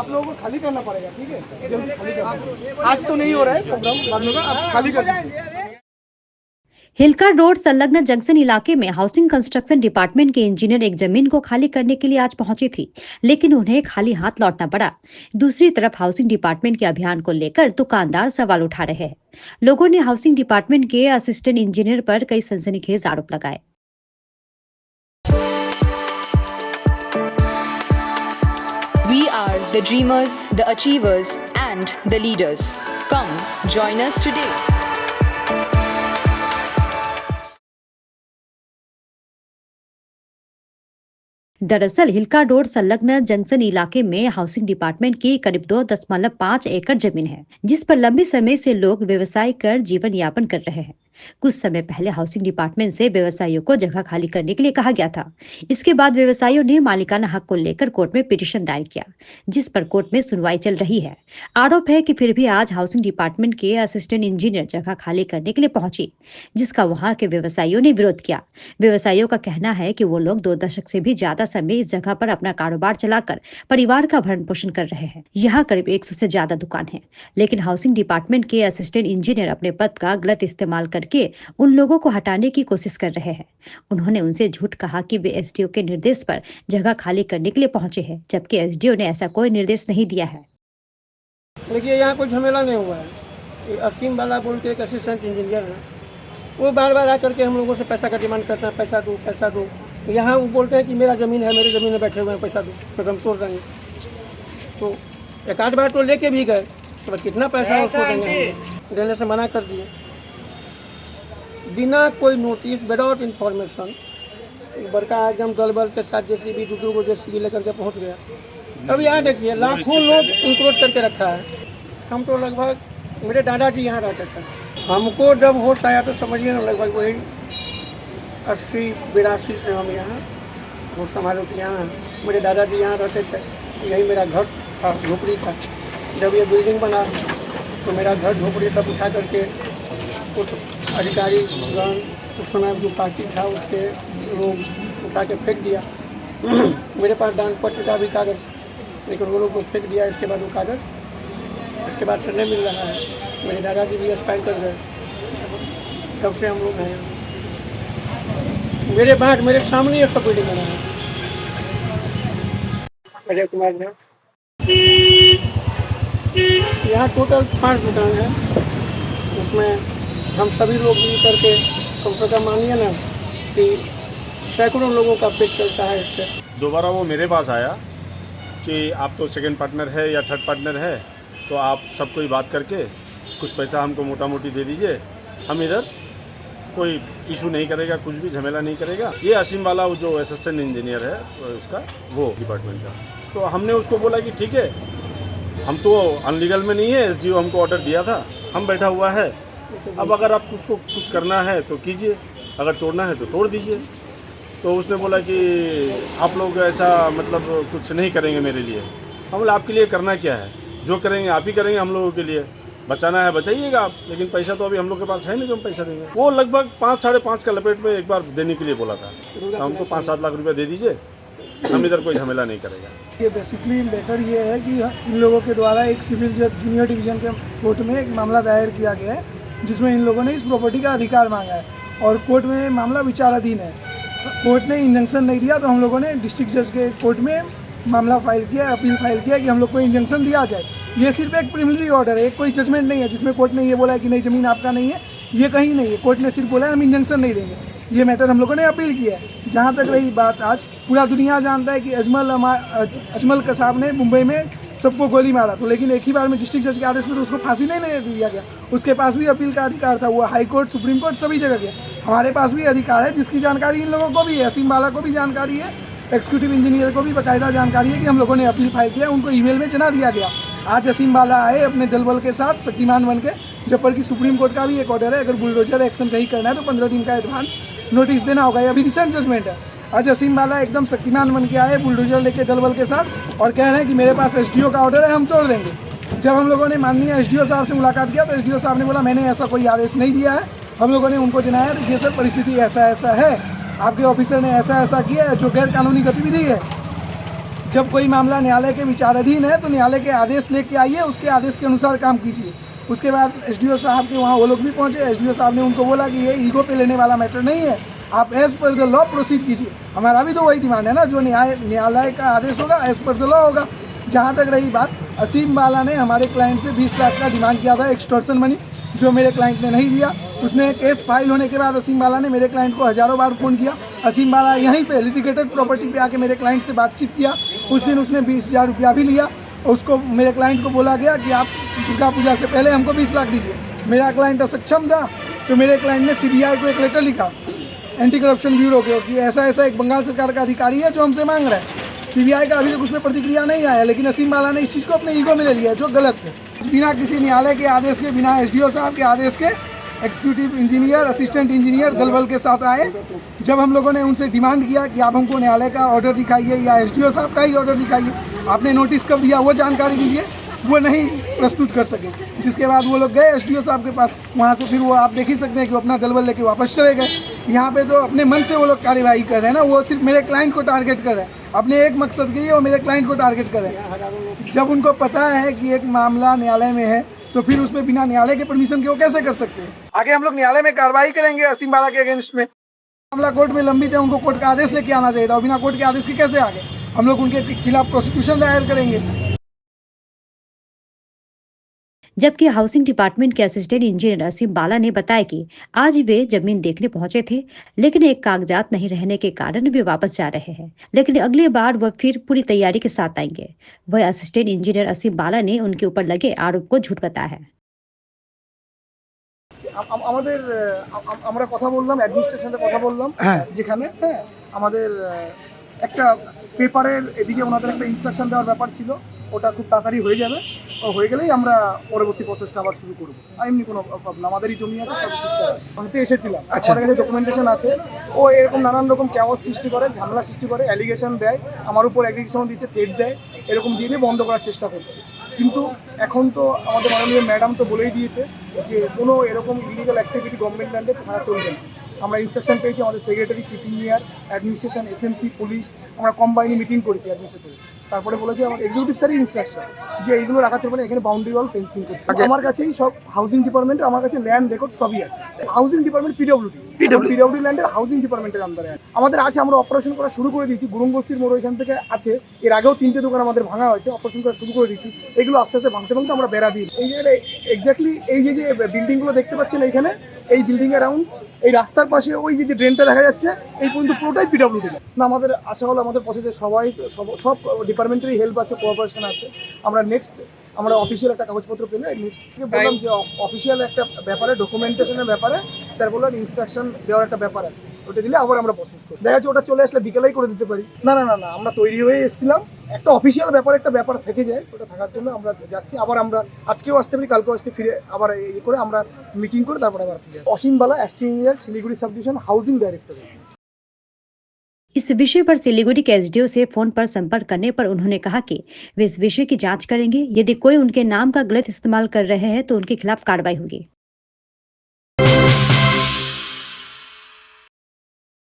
आप लोगों को खाली करना पड़ेगा, ठीक है? जल्दी खाली करना। आज तो नहीं हो रहा है प्रोग्राम, बाद में आप खाली कर दीजिए। हिलका रोड संलग्न जंक्शन इलाके में हाउसिंग कंस्ट्रक्शन डिपार्टमेंट के इंजीनियर एक जमीन को खाली करने के लिए आज पहुंची थी, लेकिन उन्हें खाली हाथ लौटना पड़ा। दूसरी तरफ हाउसिंग डिपार्टमेंट के अभियान को लेकर दुकानदार सवाल उठा रहे हैं। लोगों ने हाउसिंग डिपार्टमेंट के असिस्टेंट इंजीनियर पर कई सनसनीखेज आरोप लगाए। We are the dreamers, the achievers, and the leaders. Come, join us today. दरअसल हिलका रोड संलग्न जंक्शन इलाके में हाउसिंग डिपार्टमेंट की करीब 2.5 एकड़ जमीन है, जिस पर लंबे समय से लोग व्यवसाय कर जीवन यापन कर रहे हैं। कुछ समय पहले हाउसिंग डिपार्टमेंट से व्यवसायियों को जगह खाली करने के लिए कहा गया था। इसके बाद व्यवसायियों ने मालिकाना हक को लेकर कोर्ट में पिटीशन दायर किया, जिस पर कोर्ट में सुनवाई चल रही है। आरोप है कि फिर भी आज हाउसिंग डिपार्टमेंट के असिस्टेंट इंजीनियर जगह खाली करने के लिए पहुंची, जिसका वहां के व्यवसायियों ने विरोध किया। व्यवसायियों का कहना है कि वो लोग 2 दशक से भी ज्यादा समय इस जगह पर अपना कारोबार चलाकर परिवार का भरण पोषण कर रहे हैं। यहाँ करीब 100 से ज्यादा दुकान है, लेकिन हाउसिंग डिपार्टमेंट के असिस्टेंट इंजीनियर अपने पद का गलत इस्तेमाल करके उन लोगों को हटाने की कोशिश कर रहे हैं। उन्होंने उनसे झूठ कहा कि वे एसडीओ के निर्देश पर जगह खाली करने के लिए पहुंचे हैं, जबकि एसडीओ ने ऐसा कोई निर्देश नहीं दिया है। देखिए, यहाँ कोई झमेला नहीं हुआ है। असीम वाला बोल के एक असिस्टेंट इंजीनियर है, वो बार बार आकर के हम लोगों से पैसा का डिमांड करता है, पैसा दो पैसा दो। यहाँ वो बोलते हैं कि मेरा ज़मीन है, मेरी ज़मीन में बैठे हुए हैं, पैसा दो, फिर हम तोड़ देंगे। तो एक आध बार तो लेके भी गए, उसके बाद कितना पैसा उसको देंगे, देने से मना कर दिए। बिना कोई नोटिस, विदाउट इन्फॉर्मेशन, बड़का एकदम दल बल के साथ जेसीबी 2 जेसीबी लेकर के पहुँच गया। अब यहाँ देखिए, लाखों लोग इंक्रोच करके रखा है। हम तो लगभग, मेरे दादाजी यहाँ रहते थे, हमको जब होश आया तो समझिए ना, लगभग वही 80-82 से हम यहाँ होश संभाले थे। यहाँ मेरे दादाजी यहाँ रहते थे, यही मेरा घर था, झोपड़ी था। जब ये बिल्डिंग बना तो मेरा घर झोपड़ी सब उठा करके कुछ अधिकारी उस समय जो पार्टी था उसके लोग उठा के फेंक दिया। मेरे पास दान पत्र का भी कागज़, लेकिन वो लोग को फेंक दिया। इसके बाद वो कागज़ इसके बाद से नहीं मिल रहा है। मेरे दादाजी भी एक्सपायर कर गए, तब से हम लोग हैं। मेरे सामने ये सब बिल्डिंग बना है। अजय कुमार ने यहाँ टोटल 5 दुकान है, उसमें हम सभी लोग मिल करके कम से कम मानिए ना कि सैकड़ों लोगों का पेट चलता है इससे। दोबारा वो मेरे पास आया कि आप तो सेकंड पार्टनर है या थर्ड पार्टनर है, तो आप सबको ही बात करके कुछ पैसा हमको मोटा मोटी दे दीजिए, हम इधर कोई इशू नहीं करेगा, कुछ भी झमेला नहीं करेगा। ये असीम वाला वो जो असिस्टेंट इंजीनियर है उसका, वो डिपार्टमेंट का, तो हमने उसको बोला कि ठीक है, हम तो अनलीगल में नहीं है, एसडीओ हमको ऑर्डर दिया था, हम बैठा हुआ है। अब अगर आप कुछ करना है तो कीजिए, अगर तोड़ना है तो तोड़ दीजिए। तो उसने बोला कि आप लोग ऐसा मतलब कुछ नहीं करेंगे मेरे लिए। हम बोले आपके लिए करना क्या है, जो करेंगे आप ही करेंगे, हम लोगों के लिए बचाना है बचाइएगा आप, लेकिन पैसा तो अभी हम लोग के पास है नहीं जो हम पैसा देंगे। वो लगभग 5-5.5 का लपेट में एक बार देने के लिए बोला था, तो हमको 5-7 लाख रुपया दे दीजिए, हम इधर कोई झमेला नहीं करेगा। ये बेसिकली लेटर ये है कि इन लोगों के द्वारा एक सिविल जज जूनियर डिवीजन के कोर्ट में एक मामला दायर किया गया है, जिसमें इन लोगों ने इस प्रॉपर्टी का अधिकार मांगा है और कोर्ट में मामला विचाराधीन है। कोर्ट ने इंजंक्शन नहीं दिया, तो हम लोगों ने डिस्ट्रिक्ट जज के कोर्ट में मामला फाइल किया, अपील फाइल किया कि हम लोग को इंजंक्शन दिया जाए। ये सिर्फ एक प्रिलिमिनरी ऑर्डर है, एक कोई जजमेंट नहीं है जिसमें कोर्ट ने ये बोला है कि नहीं ज़मीन आपका नहीं है, ये कहीं नहीं है। कोर्ट ने सिर्फ बोला है हम इंजंक्शन नहीं देंगे। ये मैटर हम लोगों ने अपील किया है। जहाँ तक रही बात, आज पूरा दुनिया जानता है कि अजमल कसाब ने मुंबई में सबको गोली मारा, तो लेकिन एक ही बार में डिस्ट्रिक्ट जज के आदेश में तो उसको फांसी नहीं दिया गया। उसके पास भी अपील का अधिकार था, वो हाई कोर्ट, सुप्रीम कोर्ट सभी जगह गया। हमारे पास भी अधिकार है, जिसकी जानकारी इन लोगों को भी है, असीम वाला को भी जानकारी है, एक्जीक्यूटिव इंजीनियर को भी बाकायदा जानकारी है कि हम लोगों ने अपील फाइल किया, उनको ईमेल में जना दिया गया। आज असीम वाला आए अपने दलबल के साथ शक्तिमान बन के, जब पर कि सुप्रीम कोर्ट का भी एक ऑर्डर है, अगर बुलडोजर एक्शन कहीं करना है तो 15 दिन का एडवांस नोटिस देना होगा। ये अभी रिसेंट जजमेंट है। आज असीम वाला एकदम शक्तिमान बन के आए बुलडोजर लेके दलबल के साथ और कह रहे हैं कि मेरे पास एसडीओ का ऑर्डर है, हम तोड़ देंगे। जब हम लोगों ने माननीय एसडीओ साहब से मुलाकात किया तो एसडीओ साहब ने बोला मैंने ऐसा कोई आदेश नहीं दिया है। हम लोगों ने उनको जनाया तो ये सर परिस्थिति ऐसा ऐसा है, आपके ऑफिसर ने ऐसा ऐसा किया है जो गैर कानूनी गतिविधि है। जब कोई मामला न्यायालय के विचाराधीन है तो न्यायालय के आदेश लेके आइए, उसके आदेश के अनुसार काम कीजिए। उसके बाद एसडीओ साहब के वहाँ वो लोग भी पहुँचे। एसडीओ साहब ने उनको बोला कि ये ईगो पे लेने वाला मैटर नहीं है, आप as per the law proceed कीजिए। हमारा भी तो वही डिमांड है ना, जो न्यायालय का आदेश होगा एज पर द लॉ होगा। जहाँ तक रही बात, असीम बाला ने हमारे क्लाइंट से 20 लाख का डिमांड किया था एक्सटॉर्शन मनी, जो मेरे क्लाइंट ने नहीं दिया। उसमें केस फाइल होने के बाद असीम बाला ने मेरे क्लाइंट को हज़ारों बार फ़ोन किया। असीम बाला यहीं पे लिटिगेटेड प्रॉपर्टी पे आके मेरे क्लाइंट से बातचीत किया। उस दिन उसने 20,000 रुपया भी लिया। उसको मेरे क्लाइंट को बोला गया कि आप दुर्गा पूजा से पहले हमको 20 लाख दीजिए। मेरा क्लाइंट असक्षम था, तो मेरे क्लाइंट ने सीबीआई को एक लेटर लिखा एंटी करप्शन ब्यूरो को कि ऐसा ऐसा एक बंगाल सरकार का अधिकारी है जो हमसे मांग रहा है। सीबीआई का अभी तक उसमें प्रतिक्रिया नहीं आया, लेकिन असीम बाला ने इस चीज़ को अपने ईगो में ले लिया है, जो गलत है। बिना किसी न्यायालय के आदेश के, बिना एसडीओ साहब के आदेश के एग्जीक्यूटिव इंजीनियर, असिस्टेंट इंजीनियर दल बल के साथ आए। जब हम लोगों ने उनसे डिमांड किया कि आप हमको न्यायालय का ऑर्डर दिखाइए या एसडीओ साहब का ही ऑर्डर दिखाइए, आपने नोटिस कब दिया वो जानकारी दीजिए, वो नहीं प्रस्तुत कर सके। जिसके बाद वो लोग गए एसडीओ साहब के पास, वहाँ से फिर वो आप देख ही सकते हैं कि वो अपना दल बल लेके वापस चले गए। यहाँ पे तो अपने मन से वो लोग कार्यवाही कर रहे हैं ना, वो सिर्फ मेरे क्लाइंट को टारगेट कर रहे हैं, अपने एक मकसद के लिए वो मेरे क्लाइंट को टारगेट कर रहे हैं। जब उनको पता है कि एक मामला न्यायालय में है, तो फिर उसमें बिना न्यायालय के परमिशन के वो कैसे कर सकते हैं। आगे हम लोग न्यायालय में कार्रवाई करेंगे असीम बाला के अगेंस्ट में। मामला कोर्ट में लंबित है, उनको कोर्ट का आदेश लेके आना चाहिए था, और बिना कोर्ट के आदेश के कैसे आ गए। हम लोग उनके खिलाफ प्रोसिक्यूशन दायर करेंगे। जबकि हाउसिंग डिपार्टमेंट के असिस्टेंट इंजीनियर असीम बाला ने बताया कि आज वे जमीन देखने पहुंचे थे, लेकिन एक कागजात नहीं रहने के कारण वे वापस जा रहे हैं, लेकिन अगली बार वह फिर पूरी तैयारी के साथ आएंगे। वह असिस्टेंट इंजीनियर असीम बाला ने उनके ऊपर लगे आरोप को झूठ बताया है। আমরা কথা বললাম, অ্যাডমিনিস্ট্রেশনের কথা বললাম, যেখানে আমাদের একটা পেপারের এদিকে ওনাদের একটা ইনস্ট্রাকশন দেওয়ার ব্যাপার ছিল, ওটা খুব তাড়াতাড়ি হয়ে যাবে। ও হয়ে গেলেই আমরা পরবর্তী প্রসেসটা আবার শুরু করবো। আর এমনি কোনো প্রবলেম, আমাদেরই জমি আছে, সব ঠিকঠাক আছে। আমি তো এসেছিলাম, আমার কাছে ডকুমেন্টেশন আছে। ও এরকম নানান রকম ক্যাওয়াস সৃষ্টি করে, ঝামেলা সৃষ্টি করে, অ্যালিগেশন দেয়, আমার উপর অ্যালিগেশন দিচ্ছে, থ্রেট দেয়, এরকম দিয়ে বন্ধ করার চেষ্টা করছে। কিন্তু এখন তো আমাদের মাননীয় ম্যাডাম তো বলেই দিয়েছে যে কোনো এরকম ইলিগাল অ্যাক্টিভিটি গভর্নমেন্ট ল্যান্ডে থাকা চলবে না। আমরা ইনস্ট্রাকশন পেয়েছি, আমাদের secretary, chief engineer, administration, SMC, police, আমরা কম্বাইনি মিটিং করেছি অ্যাডমিনিস্ট্রেটিভ। তারপরে বলেছে আমার এক্সিকিউটিভ স্যারই ইনস্ট্রাকশন যে এইগুলো রাখা চলবে না, এখানে বাউন্ডারি ওয়াল ফেন্সিং করতে। আমার কাছেই সব হাউজিং ডিপার্টমেন্টের, আমার কাছে ল্যান্ড রেকর্ড সবই আছে। হাউজিং ডিপার্টমেন্ট পিডব্লিউডি ল্যান্ডের হাউজিং ডিপার্টমেন্টের আন্ডারে আমাদের আছে। আমরা অপারেশন করা শুরু করে দিয়েছি। গুরুং বস্তির মোড় এখান থেকে আছে, এর আগেও 3টে দোকান আমাদের ভাঙা হয়েছে, অপারেশন করা শুরু করে দিয়েছি। এগুলো আস্তে আস্তে ভাঙতে ভাঙতে আমরা বেড়া দিই। এই যে এক্স্যাক্টলি এই যে বিল্ডিংগুলো দেখতে পাচ্ছেন এইখানে, এই বিল্ডিং অ্যারাউন্ড, এই রাস্তার পাশে ওই যে ড্রেনটা দেখা যাচ্ছে, এই পর্যন্ত পুরোটাই পিডব্লিউডি না। আমাদের আশা হলো আমাদের প্রসেসে সবাই সব ডিপার্টমেন্টেরই হেল্প আছে, কোঅপারেশন আছে। আমরা অফিসিয়াল একটা কাগজপত্র পেলে নেক্সট বললাম যে অফিসিয়াল একটা ব্যাপারে, ডকুমেন্টেশনের ব্যাপারে স্যার বললেন ইনস্ট্রাকশন দেওয়ার একটা ব্যাপার আছে, ওটা দিলে আবার আমরা প্রসেস করি। দেখা যাচ্ছে ওটা চলে আসলে বিকেলেই করে দিতে পারি। না, আমরা তৈরি হয়ে এসেছিলাম, একটা অফিসিয়াল একটা ব্যাপার থেকে যায়, ওটা থাকার জন্য আমরা যাচ্ছি। আবার আমরা আজকেও আসতে পারি, কালকেও আসতে, ফিরে আবার এই করে আমরা মিটিং করে তারপরে আবার ফিরে। অসীম বালা, assistant engineer, Siliguri sub division, housing director. इस विषय पर सिलीगुड़ी के एसडीओ से फोन पर संपर्क करने पर उन्होंने कहा कि वे इस विषय की जांच करेंगे। यदि कोई उनके नाम का गलत इस्तेमाल कर रहे हैं तो उनके खिलाफ कार्रवाई होगी।